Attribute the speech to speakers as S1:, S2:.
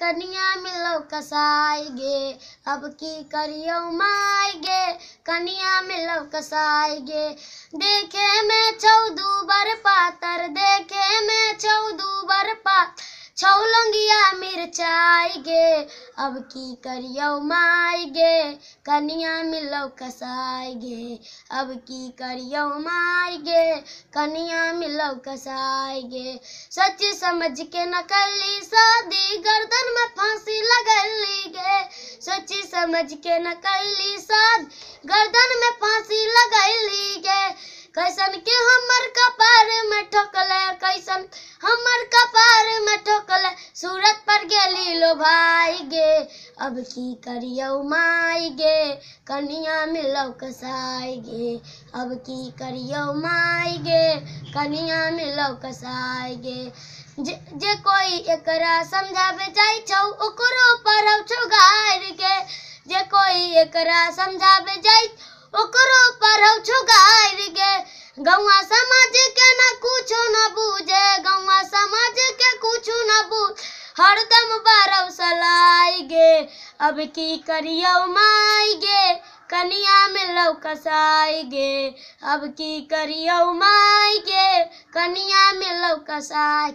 S1: कनिया मिलो कसाई गे, अब की करियो माई गे, कनिया मिलो कसाई गे। देखे में चौदू बर पातर, देखे में चौदू बर पातर, छौलंगिया मिर्चाई गे, अब की करियो माई गे, कनिया मिलो कसाई गे, अब की करियो माई गे, कनिया मिलो कसाई गे। सच समझ के न कली शादी, गर्दन में फांसी लगली गे, सच समझ के न कली शादी, गर्दन में फांसी लगली गे। कैसन के हमर कपार में ठोकले, कैसन हमर कपार में ठोकले, सूरत पर गेली लो भाई गे, अब की करियो माई गे, कनिया मिलो कसाई गे, अब की करियो माई गे, कनिया मिलो कसाई गे। जे कोई एकरा समझावे जाई छौ, ओकरो पर छौ गार के, जे कोई एकरा समझावे जाई, ओकरो पर छौ गार गे। गौवा समाज के न कुछो न बूझे, गौवा समाज के कुछो न बूझ, हरदम बारव सलाई गे, अब की करियो माई गे, कनिया मिलो कसाई गे, अब की करियो माई गे, कनिया मिलो कसाई।